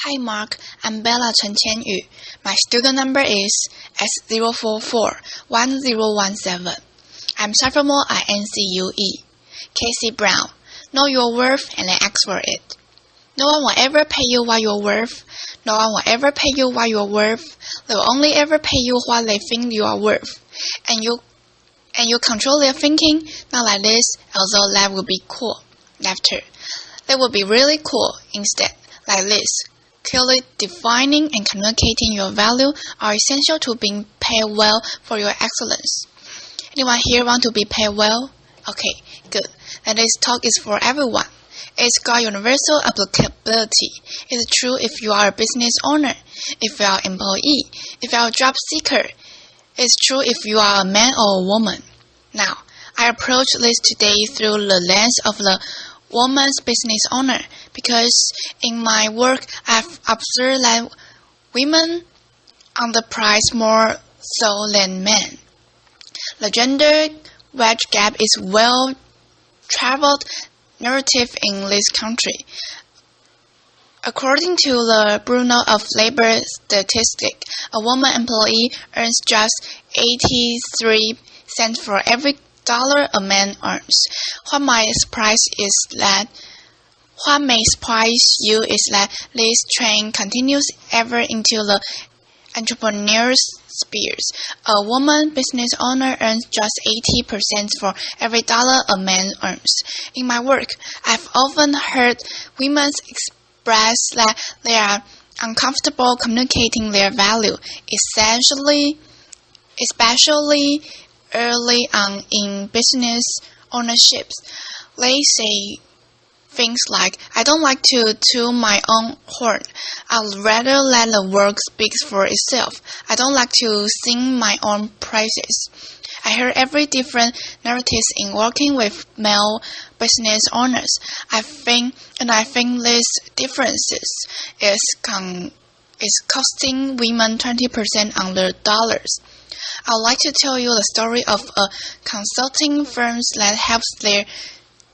Hi Mark, I'm Bella Chen Qianyu. My student number is S0441017. I'm sophomore at NCUE. Casey Brown. Know your worth and then ask for it. No one will ever pay you what you're worth. No one will ever pay you what you're worth. They will only ever pay you what they think you are worth. And you control their thinking, not like this, although that would be cool. Laughter. That would be really cool instead, like this. Clearly defining and communicating your value are essential to being paid well for your excellence. Anyone here want to be paid well? Okay, good. Then this talk is for everyone. It's got universal applicability. It's true if you are a business owner, if you are an employee, if you are a job seeker. It's true if you are a man or a woman. Now, I approach this today through the lens of the woman's business owner because in my work I've observed that women underprice more so than men. The gender wage gap is well-traveled narrative in this country. According to the Bureau of Labor Statistics, a woman employee earns just 83 cents for every dollar a man earns. What may surprise you is that this trend continues ever into the entrepreneur's spheres. A woman business owner earns just 80% for every dollar a man earns. In my work, I've often heard women express that they are uncomfortable communicating their value, especially early on in business ownerships. They say things like, I don't like to toot my own horn. I'd rather let the work speak for itself. I don't like to sing my own praises. I hear every different narratives in working with male business owners. I think these differences is costing women 20% on their dollars. I'd like to tell you the story of a consulting firm that helps their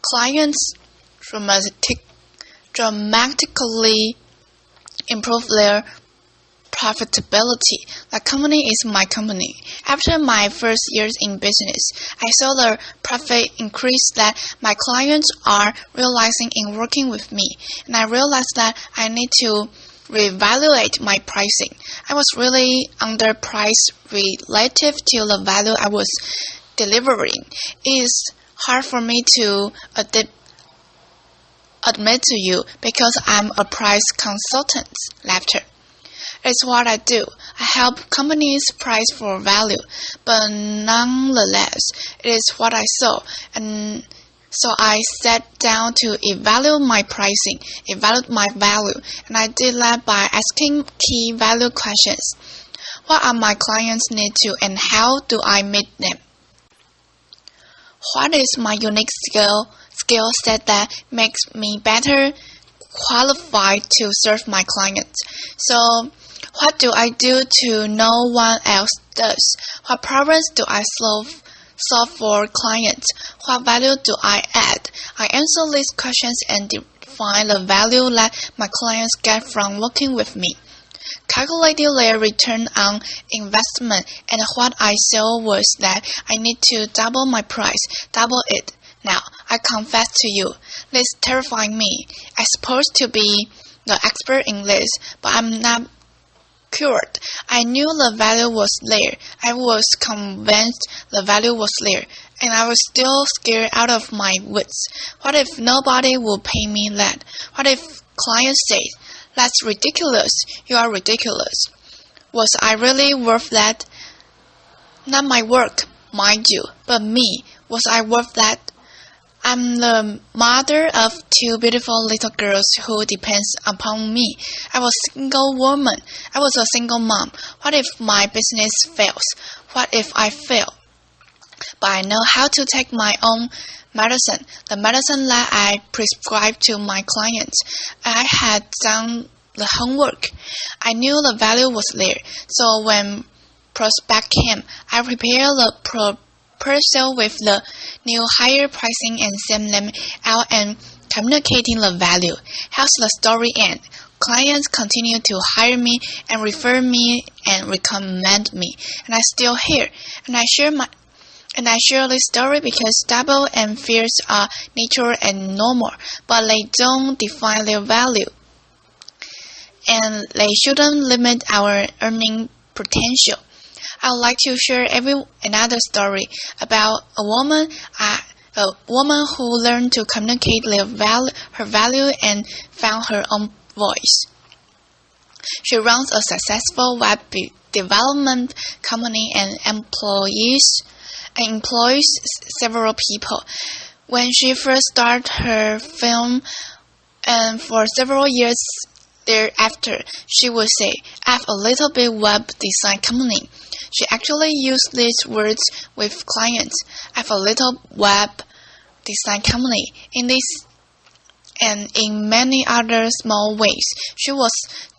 clients dramatically improve their profitability. The company is my company. After my first years in business, I saw the profit increase that my clients are realizing in working with me, and I realized that I need to reevaluate my pricing. I was really underpriced relative to the value I was delivering. It is hard for me to admit to you because I'm a price consultant. Laughter. It's what I do. I help companies price for value, but nonetheless, it is what I saw, and so I sat down to evaluate my pricing, evaluate my value, and I did that by asking key value questions. What are my clients' needs to, and how do I meet them? What is my unique skill set that makes me better qualified to serve my clients? So, what do I do to no one else does? What problems do I solve for clients? What value do I add? I answer these questions and define the value that my clients get from working with me. Calculating their return on investment, and what I saw was that I need to double my price, double it. Now, I confess to you, this terrifying me. I'm supposed to be the expert in this, but I'm not cured. I knew the value was there. I was convinced the value was there, and I was still scared out of my wits. What if nobody will pay me that? What if clients say, that's ridiculous, you are ridiculous? Was I really worth that? Not my work, mind you, but me. Was I worth that? I'm the mother of two beautiful little girls who depends upon me. I was a single woman. I was a single mom. What if my business fails? What if I fail? But I know how to take my own medicine, the medicine that I prescribe to my clients. I had done the homework. I knew the value was there. So when prospect came, I prepared the proposal with the new higher pricing and send them out and communicating the value. How's the story end? clients continue to hire me and refer me and recommend me. And I'm still here. And I share this story because double and fears are natural and normal, but they don't define their value. And they shouldn't limit our earning potential. I would like to share another story about a woman who learned to communicate her value and found her own voice. She runs a successful web development company and employs several people. When she first started her film, and for several years thereafter, she would say, "I have a little bit web design company." She actually used these words with clients. "I have a little web design company." In this and in many other small ways, she was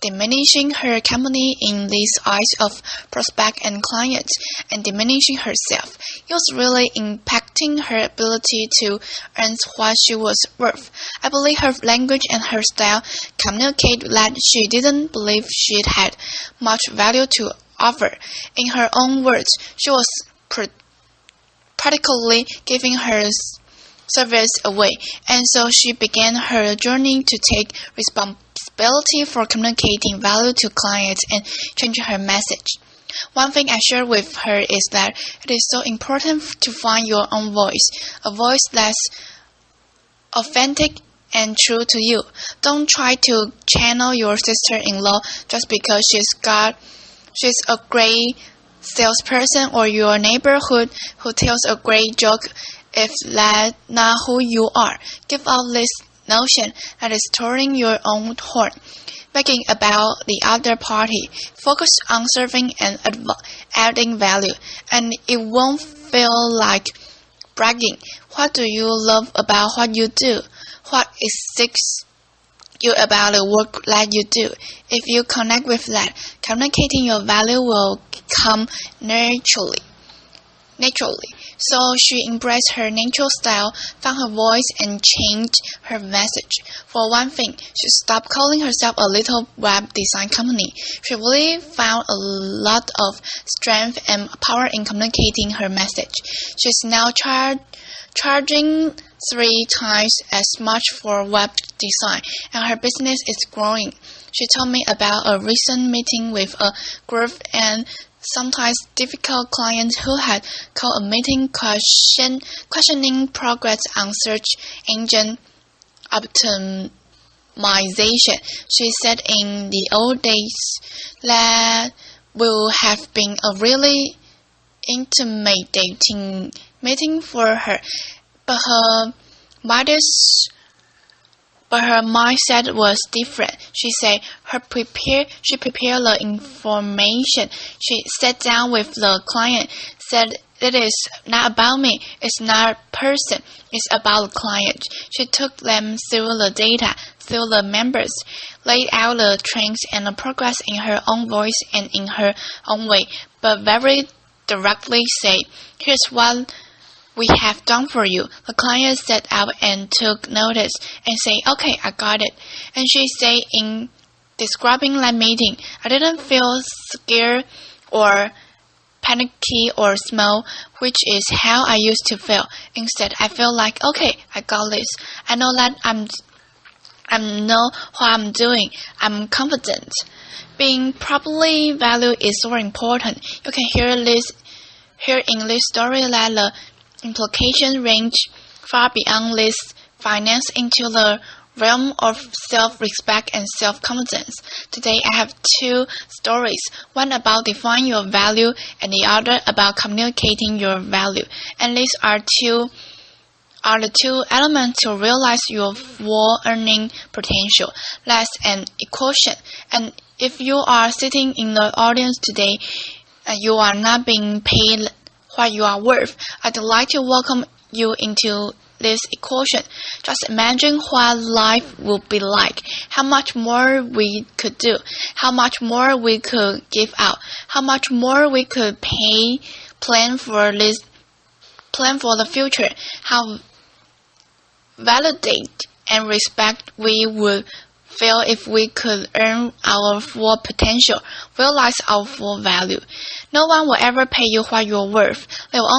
diminishing her company in the eyes of prospects and clients, and diminishing herself. It was really impacting her ability to earn what she was worth. I believe her language and her style communicate that she didn't believe she had much value to offer. In her own words, she was practically giving her service away, and so she began her journey to take responsibility for communicating value to clients and changing her message. One thing I share with her is that it is so important to find your own voice, a voice that's authentic and true to you. Don't try to channel your sister-in-law just because she's a great salesperson, or your neighborhood who tells a great joke if that's not who you are. Give up this notion that is tooting your own horn, begging about the other party. Focus on serving and adding value, and it won't feel like bragging. What do you love about what you do? What excites you about the work that you do? If you connect with that, communicating your value will come naturally. So she embraced her natural style, found her voice, and changed her message. For one thing, she stopped calling herself a little web design company. She really found a lot of strength and power in communicating her message. She's now charging 3 times as much for web design, and her business is growing. She told me about a recent meeting with a group and sometimes difficult client who had called a meeting questioning progress on search engine optimization. She said in the old days that would have been a really intimidating meeting for her, but her mindset was different. She said she prepared the information. She sat down with the client, said, "It is not about me. It's not a person. It's about the client." She took them through the data, through the members, laid out the trends and the progress in her own voice and in her own way, but very directly said, "Here's what we have done for you." The client sat up and took notice and said, "Okay, I got it." And she said in describing that meeting, "I didn't feel scared or panicky or small, which is how I used to feel. Instead, I feel like, okay, I got this. I know that I know what I'm doing. I'm confident." Being properly valued is so important. You can hear in this story that the implications range far beyond this finance into the realm of self-respect and self-confidence. Today I have 2 stories, one about defining your value and the other about communicating your value. And these are the 2 elements to realize your full earning potential. That's an equation. And if you are sitting in the audience today and you are not being paid what you are worth, I'd like to welcome you into this equation. Just imagine what life would be like, how much more we could do, how much more we could give out, how much more we could plan for the future, how validate and respect we would feel if we could earn our full potential, realize our full value. No one will ever pay you what you're worth. They will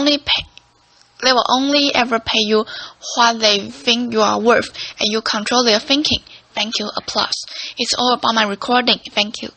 only ever pay you what they think you are worth, and you control their thinking. Thank you. Applause. It's all about my recording. Thank you.